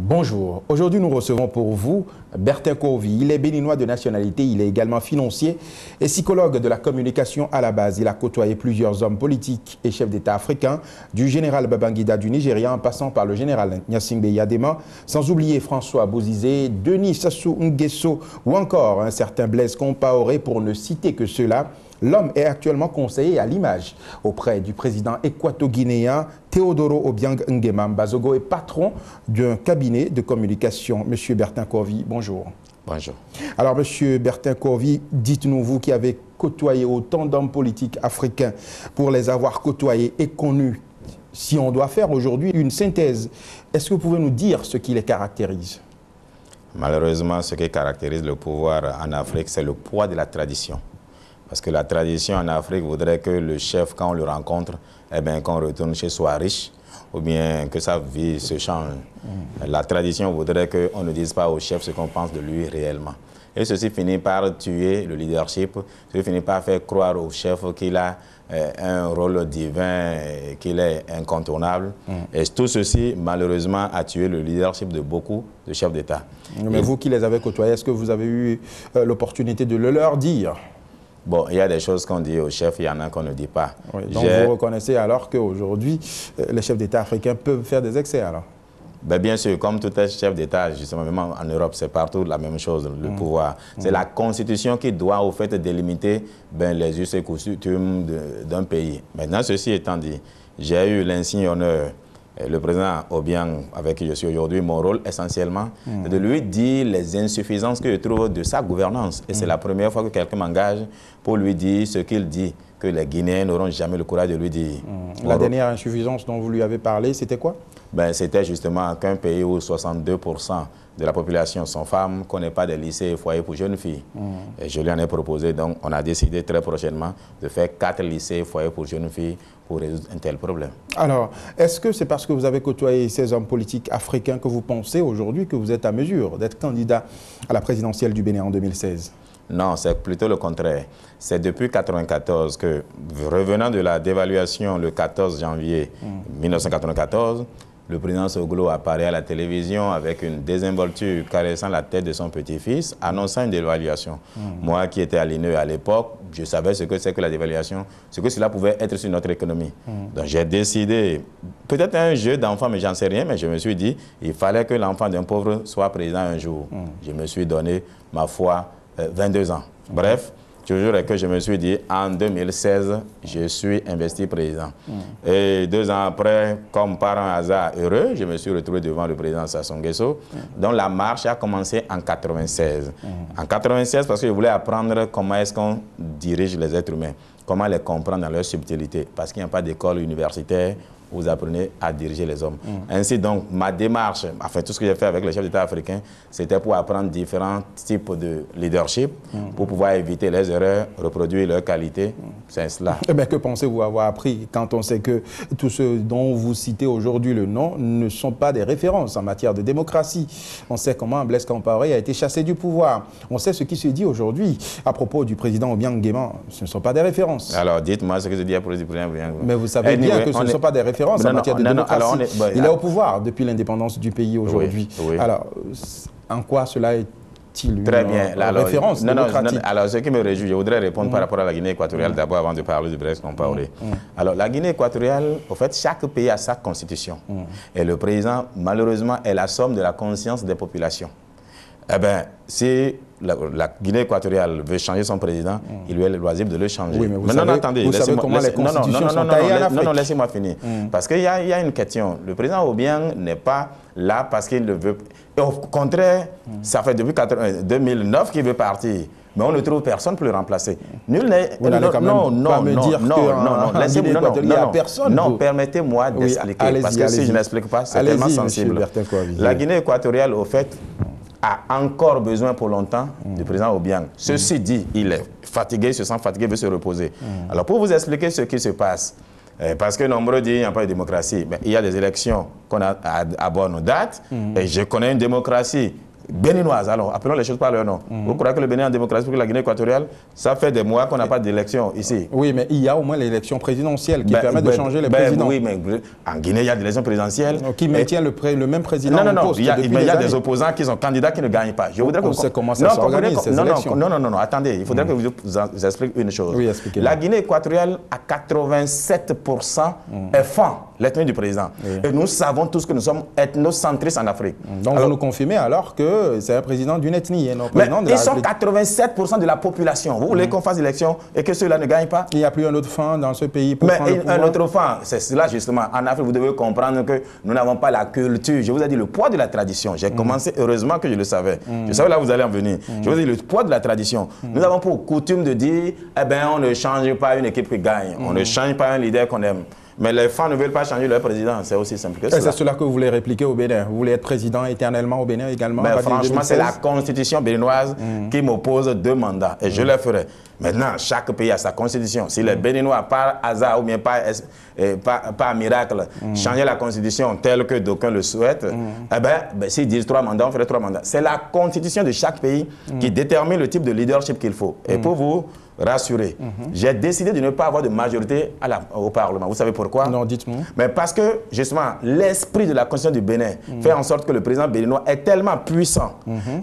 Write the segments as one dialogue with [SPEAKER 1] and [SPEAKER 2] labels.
[SPEAKER 1] Bonjour. Aujourd'hui, nous recevons pour vous Bertin Korvi. Il est béninois de nationalité, il est également financier et psychologue de la communication à la base. Il a côtoyé plusieurs hommes politiques et chefs d'État africains, du général Babangida du Nigeria en passant par le général Gnassingbé Yadema, sans oublier François Bozizé, Denis Sassou Nguesso ou encore un certain Blaise Compaoré pour ne citer que ceux-là. L'homme est actuellement conseiller à l'image auprès du président équato-guinéen Teodoro Obiang Nguema Mbazogo et patron d'un cabinet de communication. Monsieur Bertin Korvi, bonjour.
[SPEAKER 2] Bonjour.
[SPEAKER 1] Alors, monsieur Bertin Korvi, dites-nous, vous qui avez côtoyé autant d'hommes politiques africains, pour les avoir côtoyés et connus, si on doit faire aujourd'hui une synthèse, est-ce que vous pouvez nous dire ce qui les caractérise?
[SPEAKER 2] Malheureusement, ce qui caractérise le pouvoir en Afrique, c'est le poids de la tradition. Parce que la tradition en Afrique voudrait que le chef, quand on le rencontre, eh bien, qu'on retourne chez soi riche, ou bien que sa vie se change. La tradition voudrait qu'on ne dise pas au chef ce qu'on pense de lui réellement. Et ceci finit par tuer le leadership, ceci finit par faire croire au chef qu'il a un rôle divin, qu'il est incontournable. Et tout ceci, malheureusement, a tué le leadership de beaucoup de chefs d'État.
[SPEAKER 1] Mais vous qui les avez côtoyés, est-ce que vous avez eu l'opportunité de le leur dire?
[SPEAKER 2] Bon, il y a des choses qu'on dit aux chefs, il y en a qu'on ne dit pas.
[SPEAKER 1] Oui, donc vous reconnaissez alors qu'aujourd'hui, les chefs d'État africains peuvent faire des excès alors?
[SPEAKER 2] Ben bien sûr, comme tout chef d'État, justement, même en Europe, c'est partout la même chose, le pouvoir. C'est la Constitution qui doit, au fait, délimiter les us et coutumes d'un pays. Maintenant, ceci étant dit, j'ai eu l'insigne honneur, le président Obiang, avec qui je suis aujourd'hui, mon rôle essentiellement, de lui dire les insuffisances que je trouve de sa gouvernance. Et c'est la première fois que quelqu'un m'engage pour lui dire ce qu'il dit, que les Guinéens n'auront jamais le courage de lui dire.
[SPEAKER 1] La dernière insuffisance dont vous lui avez parlé, c'était quoi?
[SPEAKER 2] Ben, c'était justement qu'un pays où 62% de la population sont femmes, qu'on n'ait pas de lycées et foyers pour jeunes filles. Et je lui en ai proposé, donc on a décidé très prochainement de faire 4 lycées et foyers pour jeunes filles pour résoudre un tel problème. Alors,
[SPEAKER 1] est-ce que c'est parce que vous avez côtoyé ces hommes politiques africains que vous pensez aujourd'hui que vous êtes à mesure d'être candidat à la présidentielle du Bénin en 2016?
[SPEAKER 2] Non, c'est plutôt le contraire. C'est depuis 1994 que, revenant de la dévaluation le 14 janvier 1994, le président Soglo apparaît à la télévision avec une désinvolture caressant la tête de son petit-fils, annonçant une dévaluation. Moi qui étais à l'INE à l'époque, je savais ce que c'est que la dévaluation, ce que cela pouvait être sur notre économie. Donc j'ai décidé, peut-être un jeu d'enfant, mais j'en sais rien, mais je me suis dit, il fallait que l'enfant d'un pauvre soit président un jour. Je me suis donné, ma foi, 22 ans. Bref, toujours que je me suis dit, en 2016, je suis investi président. Et 2 ans après, comme par un hasard heureux, je me suis retrouvé devant le président Sassou Nguesso, dont la marche a commencé en 1996. En 1996, parce que je voulais apprendre comment est-ce qu'on dirige les êtres humains, comment les comprendre dans leur subtilité, parce qu'il n'y a pas d'école universitaire où vous apprenez à diriger les hommes. Ainsi donc, ma démarche, enfin tout ce que j'ai fait avec les chefs d'État africains, c'était pour apprendre différents types de leadership, pour pouvoir éviter les erreurs, reproduire leur qualité. C'est cela.
[SPEAKER 1] Mais que pensez-vous avoir appris quand on sait que tous ceux dont vous citez aujourd'hui le nom ne sont pas des références en matière de démocratie? On sait comment Blaise Compaoré a été chassé du pouvoir. On sait ce qui se dit aujourd'hui à propos du président Obiang Nguema. Ce ne sont pas des références.
[SPEAKER 2] Alors dites-moi ce que se dit à propos du président Obiang Nguema.
[SPEAKER 1] Mais vous savez bien que ce ne sont pas des références en matière de démocratie. Il est au pouvoir depuis l'indépendance du pays aujourd'hui. Alors, en quoi cela est-il une référence démocratique?
[SPEAKER 2] Alors, ce qui me réjouit, je voudrais répondre par rapport à la Guinée équatoriale d'abord avant de parler de Blaise Compaoré. Alors, la Guinée équatoriale, au fait, chaque pays a sa constitution. Et le président, malheureusement, est la somme de la conscience des populations. Eh bien, si la Guinée équatoriale veut changer son président, il lui est le loisir de le changer.
[SPEAKER 1] Oui, mais vous savez comment les constitutions sont taillées en Afrique.
[SPEAKER 2] Non, laissez-moi finir. Parce qu'il y a une question. Le président Obiang n'est pas là parce qu'il le veut. Et au contraire, ça fait depuis 2009 qu'il veut partir. Mais on ne trouve personne pour le remplacer. Nul n'est... Non, permettez-moi d'expliquer. Parce que si je n'explique pas, c'est tellement sensible. La Guinée équatoriale, au fait, a encore besoin pour longtemps du président Obiang. Ceci dit, il est fatigué, il se sent fatigué, il veut se reposer. Alors pour vous expliquer ce qui se passe, parce que nombreux disent qu'il n'y a pas de démocratie, mais il y a des élections qu'on a à bonne date, et je connais une démocratie béninoise. Alors, appelons les choses par leur nom. Vous croyez que le Bénin en démocratie pour la Guinée équatoriale, ça fait des mois qu'on n'a pas d'élection ici.
[SPEAKER 1] Oui, mais il y a au moins l'élection présidentielle qui permet de changer les présidents.
[SPEAKER 2] Oui, mais en Guinée, il y a des élections présidentielles.
[SPEAKER 1] Qui maintient le même président
[SPEAKER 2] en
[SPEAKER 1] poste.
[SPEAKER 2] Il y a des opposants qui sont candidats qui ne gagnent pas. Je voudrais
[SPEAKER 1] on sait comment ça s'organise, ces élections.
[SPEAKER 2] Non, attendez. Il faudrait que je vous explique une chose.
[SPEAKER 1] Oui,
[SPEAKER 2] la Guinée équatoriale, à 87%, est fan l'ethnie du président. Oui. Et nous savons tous que nous sommes ethnocentristes en Afrique.
[SPEAKER 1] Donc vous nous confirmez alors que c'est un président d'une ethnie et non président de la
[SPEAKER 2] République. Ils sont 87% de la population. Vous voulez qu'on fasse l'élection et que ceux-là ne gagnent pas?
[SPEAKER 1] Il n'y a plus un autre fan dans ce pays pour prendre le pouvoir.
[SPEAKER 2] Un autre fan, c'est cela justement. En Afrique, vous devez comprendre que nous n'avons pas la culture. Je vous ai dit le poids de la tradition. J'ai commencé, heureusement que je le savais. Je savais là où vous allez en venir. Je vous ai dit le poids de la tradition. Nous avons pour coutume de dire, eh bien, on ne change pas une équipe qui gagne. On ne change pas un leader qu'on aime. Mais les fans ne veulent pas changer leur président, c'est aussi simple que ça.
[SPEAKER 1] Et c'est cela que vous voulez répliquer au Bénin. Vous voulez être président éternellement au Bénin également?
[SPEAKER 2] Mais franchement, c'est la constitution béninoise qui m'oppose 2 mandats et je le ferai. Maintenant, chaque pays a sa constitution. Si les Béninois, par hasard ou bien par miracle, changeaient la constitution telle que d'aucuns le souhaitent, eh ben, s'ils disent 3 mandats, on ferait 3 mandats. C'est la constitution de chaque pays qui détermine le type de leadership qu'il faut. Et pour vous rassurer, j'ai décidé de ne pas avoir de majorité au Parlement. Vous savez pourquoi?
[SPEAKER 1] Non, dites-moi.
[SPEAKER 2] Mais parce que, justement, l'esprit de la Constitution du Bénin fait en sorte que le président béninois est tellement puissant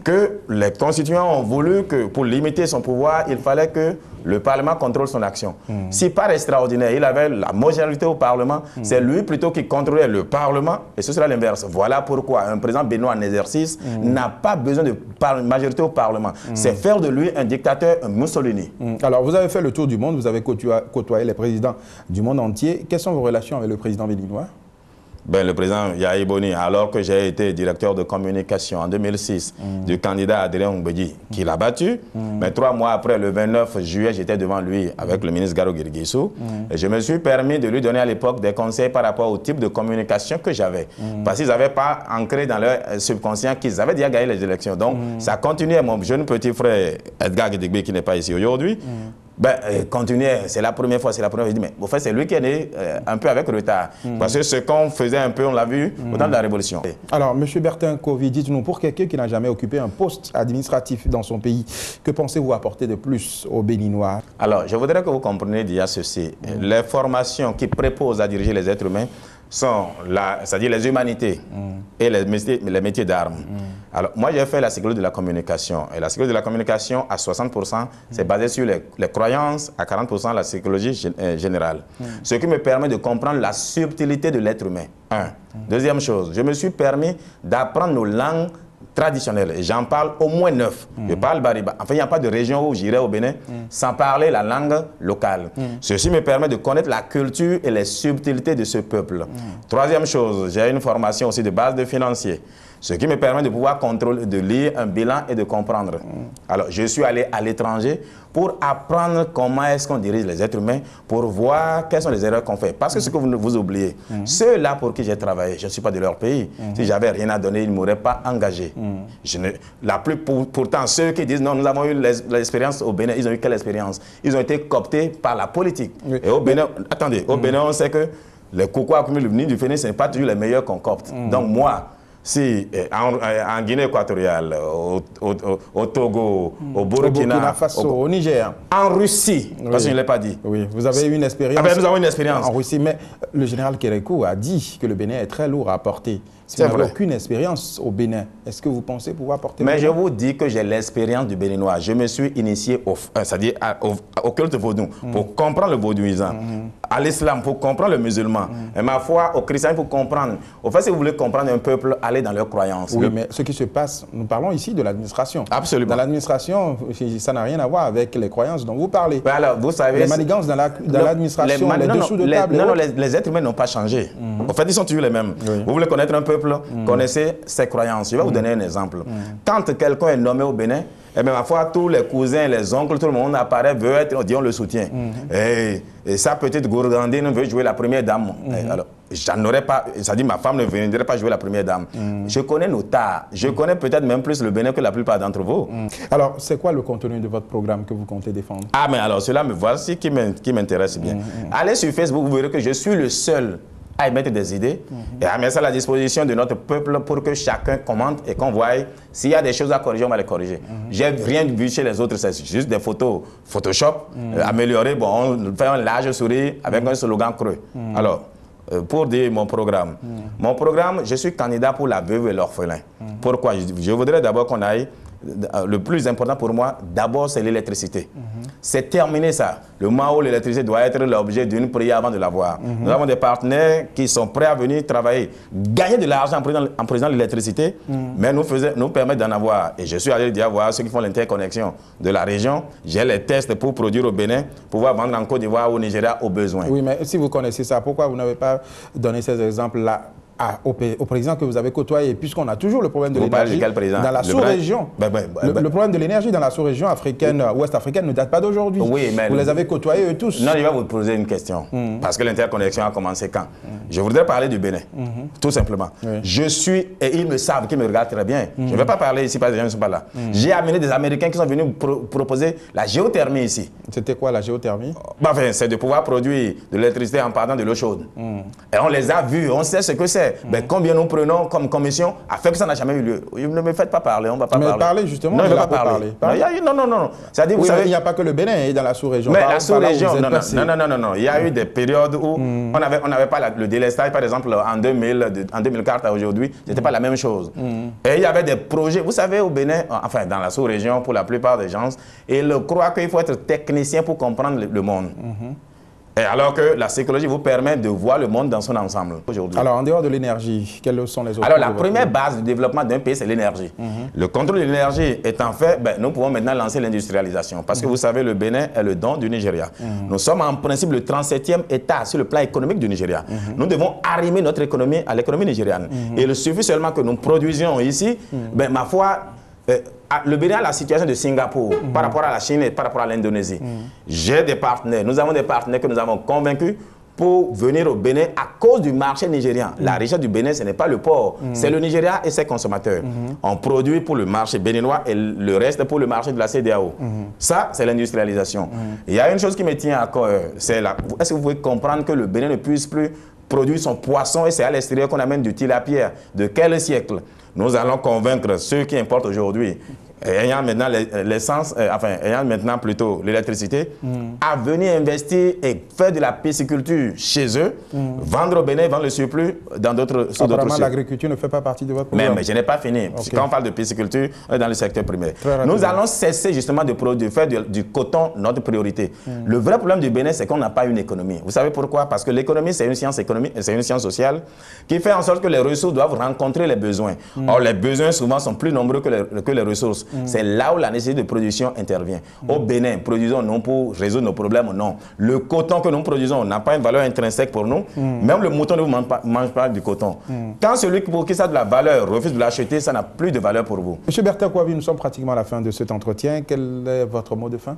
[SPEAKER 2] que les constituants ont voulu que, pour limiter son pouvoir, il fallait que le Parlement contrôle son action. Si par extraordinaire, il avait la majorité au Parlement, c'est lui plutôt qui contrôlait le Parlement, et ce sera l'inverse. Voilà pourquoi un président béninois en exercice n'a pas besoin de majorité au Parlement. C'est faire de lui un dictateur, un Mussolini.
[SPEAKER 1] Alors, vous avez fait le tour du monde, vous avez côtoyé les présidents du monde entier. Quelles sont vos relations avec le président béninois?
[SPEAKER 2] Ben, le président Yahi Boni, alors que j'ai été directeur de communication en 2006 du candidat Adrien Oumbédi, qui l'a battu, mais 3 mois après, le 29 juillet, j'étais devant lui avec le ministre Garo Guirguissou, et je me suis permis de lui donner à l'époque des conseils par rapport au type de communication que j'avais. Parce qu'ils n'avaient pas ancré dans leur subconscient qu'ils avaient déjà gagné les élections. Donc, ça continuait. Mon jeune petit frère Edgar Guédégbé, qui n'est pas ici aujourd'hui, continuer, c'est la première fois, je dis, mais au fait, c'est lui qui est né un peu avec retard. Parce que ce qu'on faisait un peu, on l'a vu au temps de la Révolution.
[SPEAKER 1] Alors, M. Bertin Covy, dites-nous, pour quelqu'un qui n'a jamais occupé un poste administratif dans son pays, que pensez-vous apporter de plus aux Béninois?
[SPEAKER 2] Alors, je voudrais que vous compreniez déjà ceci. Les formations qui préposent à diriger les êtres humains sont, c'est-à-dire les humanités et les métiers d'armes. Alors, moi, j'ai fait la psychologie de la communication. Et la psychologie de la communication, à 60%, c'est basé sur les croyances, à 40%, la psychologie générale. Ce qui me permet de comprendre la subtilité de l'être humain. Deuxième chose, je me suis permis d'apprendre nos langues traditionnelles. Et j'en parle au moins 9. Je parle Bariba. Enfin, il n'y a pas de région où j'irai au Bénin sans parler la langue locale. Ceci me permet de connaître la culture et les subtilités de ce peuple. Troisième chose, j'ai une formation aussi de base de financier. Ce qui me permet de pouvoir contrôler, de lire un bilan et de comprendre. Alors, je suis allé à l'étranger pour apprendre comment est-ce qu'on dirige les êtres humains, pour voir quelles sont les erreurs qu'on fait. Parce que ce que vous oubliez, ceux-là pour qui j'ai travaillé, je ne suis pas de leur pays. Si j'avais rien à donner, ils ne m'auraient pas engagé. Pourtant, ceux qui disent non, nous avons eu l'expérience au Bénin, ils ont eu quelle expérience? Ils ont été cooptés par la politique. Et au Bénin, attendez, au Bénin, on sait que les cocos accumulés venus du Fénix, ce n'est pas toujours les meilleurs qu'on copte. Donc moi, si en Guinée équatoriale, au Togo, au Burkina
[SPEAKER 1] Faso, au Niger,
[SPEAKER 2] en Russie, parce que je ne l'ai pas dit.
[SPEAKER 1] Oui, vous avez eu une expérience.
[SPEAKER 2] Nous avons une expérience
[SPEAKER 1] en Russie, mais le général Kérékou a dit que le Bénin est très lourd à porter. Si vous n'avez aucune expérience au Bénin, est-ce que vous pensez pouvoir porter?
[SPEAKER 2] Mais je vous dis que j'ai l'expérience du Béninois. Je me suis initié c'est-à-dire au culte vaudou pour comprendre le vaudouisant, à l'islam pour comprendre le musulman, et ma foi au christianisme pour comprendre. Au fait, si vous voulez comprendre un peuple, allez dans leurs croyances.
[SPEAKER 1] Oui, mais ce qui se passe, nous parlons ici de l'administration.
[SPEAKER 2] Absolument.
[SPEAKER 1] Dans l'administration, ça n'a rien à voir avec les croyances dont vous parlez.
[SPEAKER 2] Mais alors, vous savez,
[SPEAKER 1] les manigances dans l'administration, les dessous de table.
[SPEAKER 2] Non, les êtres humains n'ont pas changé. En fait, ils sont toujours les mêmes. Vous voulez connaître un peuple, connaissez ses croyances. Je vais vous donner un exemple. Quand quelqu'un est nommé au Bénin, et bien, ma foi, tous les cousins, les oncles, tout le monde apparaît, veut être, on dit, on le soutient. Et sa petite gourgandine veut jouer la première dame. Alors, j'en aurais pas, ça dit, ma femme ne viendrait pas jouer la première dame. Je connais nos tares. Je connais peut-être même plus le Bénin que la plupart d'entre vous.
[SPEAKER 1] Alors, c'est quoi le contenu de votre programme que vous comptez défendre?
[SPEAKER 2] Ah, mais alors, cela me voici qui m'intéresse bien. Allez sur Facebook, vous verrez que je suis le seul à émettre des idées et à mettre ça à la disposition de notre peuple pour que chacun commente et qu'on voie s'il y a des choses à corriger, on va les corriger. J'ai rien vu chez les autres, c'est juste des photos Photoshop améliorées. Bon, on fait un large sourire avec un slogan creux. Alors, pour dire mon programme. Mon programme, je suis candidat pour la veuve et l'orphelin. Pourquoi? Je voudrais d'abord qu'on aille. Le plus important pour moi, d'abord, c'est l'électricité. C'est terminer ça. Le moment où l'électricité doit être l'objet d'une prière avant de l'avoir. Nous avons des partenaires qui sont prêts à venir travailler, gagner de l'argent en prenant l'électricité, mais nous permettre d'en avoir. Et je suis allé dire voir ceux qui font l'interconnexion de la région. J'ai les tests pour produire au Bénin, pouvoir vendre en Côte d'Ivoire ou au Nigeria au besoin.
[SPEAKER 1] Oui, mais si vous connaissez ça, pourquoi vous n'avez pas donné ces exemples-là au président que vous avez côtoyé, puisqu'on a toujours le problème de l'énergie dans la sous-région. Le problème de l'énergie dans la sous-région africaine, ouest-africaine, ne date pas d'aujourd'hui. Oui, vous les avez côtoyés eux tous.
[SPEAKER 2] Non, je vais vous poser une question, parce que l'interconnexion a commencé quand? Je voudrais parler du Bénin, tout simplement. Je suis, et ils me savent, qu'ils me regardent très bien. Je ne vais pas parler ici parce que les gens ne sont pas là. J'ai amené des Américains qui sont venus proposer la géothermie ici. C'était quoi la géothermie? Enfin, c'est de pouvoir produire de l'électricité en partant de l'eau chaude. Et on les a vus, on sait ce que c'est. Mais combien nous prenons comme commission a fait que ça n'a jamais eu lieu. Ne me faites pas parler, on ne va pas parler. Mais parler justement, non, je ne vais pas parler. Non. C'est-à-dire, vous savez, il n'y a pas que le Bénin dans la sous-région. Mais la sous-région, non. Il y a eu des périodes où on n'avait pas le délestage, par exemple, en 2004 à aujourd'hui, ce n'était pas la même chose. Et il y avait des projets, vous savez, au Bénin, enfin, dans la sous-région, pour la plupart des gens, ils croient qu'il faut être technicien pour comprendre le monde. Et alors que la psychologie vous permet de voir le monde dans son ensemble aujourd'hui. Alors, en dehors de l'énergie, quelles sont les autres? Alors, la première base du développement d'un pays, c'est l'énergie. Le contrôle de l'énergie étant fait, nous pouvons maintenant lancer l'industrialisation. Parce que vous savez, le Bénin est le don du Nigeria. Nous sommes en principe le 37e État sur le plan économique du Nigeria. Nous devons arrimer notre économie à l'économie nigériane. Et il suffit seulement que nous produisions ici, ma foi, le Bénin a la situation de Singapour par rapport à la Chine et par rapport à l'Indonésie. J'ai des partenaires, nous avons des partenaires que nous avons convaincus pour venir au Bénin à cause du marché nigérian. La richesse du Bénin, ce n'est pas le port, c'est le Nigeria et ses consommateurs. On produit pour le marché béninois et le reste pour le marché de la CEDEAO. Ça, c'est l'industrialisation. Il y a une chose qui me tient à cœur, c'est est-ce que vous pouvez comprendre que le Bénin ne puisse plus produire son poisson et c'est à l'extérieur qu'on amène du tilapia? De quel siècle? Nous allons convaincre ceux qui importent aujourd'hui, ayant maintenant l'essence, ayant maintenant plutôt l'électricité, à venir investir et faire de la pisciculture chez eux, vendre au Bénin, vendre le surplus dans d'autres sites. Apparemment, l'agriculture ne fait pas partie de votre programme. Mais je n'ai pas fini. Quand on parle de pisciculture, on est dans le secteur primaire. Nous allons cesser justement de faire du coton notre priorité. Le vrai problème du Bénin, c'est qu'on n'a pas une économie. Vous savez pourquoi? Parce que l'économie, c'est une science économique, c'est une science sociale qui fait en sorte que les ressources doivent rencontrer les besoins. Or, les besoins souvent sont plus nombreux que les ressources. C'est là où la nécessité de production intervient. Au Bénin, produisons non pour résoudre nos problèmes, non. Le coton que nous produisons n'a pas une valeur intrinsèque pour nous. Même le mouton ne vous mange pas du coton. Quand celui pour qui ça a de la valeur refuse de l'acheter, ça n'a plus de valeur pour vous. Monsieur Bertin Kouavi, nous sommes pratiquement à la fin de cet entretien. Quel est votre mot de fin?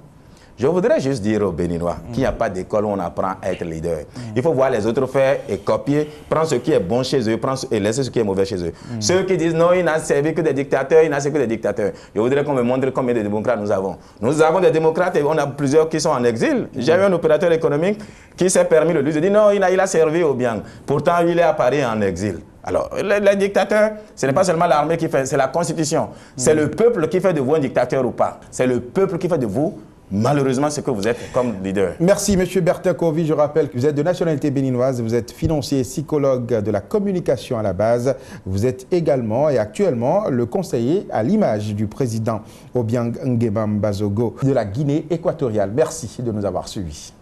[SPEAKER 2] Je voudrais juste dire aux Béninois qu'il n'y a pas d'école où on apprend à être leader. Il faut voir les autres faire et copier, prendre ce qui est bon chez eux et laisser ce qui est mauvais chez eux. Ceux qui disent non, il n'a servi que des dictateurs, il n'a servi que des dictateurs. Je voudrais qu'on me montre combien de démocrates nous avons. Nous avons des démocrates et on a plusieurs qui sont en exil. J'ai eu un opérateur économique qui s'est permis le luxe de dire non, il a servi au bien. Pourtant, il est à Paris en exil. Alors, les dictateurs, ce n'est pas seulement l'armée qui fait, c'est la Constitution. C'est le peuple qui fait de vous un dictateur ou pas. C'est le peuple qui fait de vous malheureusement ce que vous êtes comme leader. Merci M. Bertin Kouavi. Je rappelle que vous êtes de nationalité béninoise, vous êtes financier et psychologue de la communication à la base. Vous êtes également et actuellement le conseiller à l'image du président Obiang Nguema Mbazogo de la Guinée équatoriale. Merci de nous avoir suivis.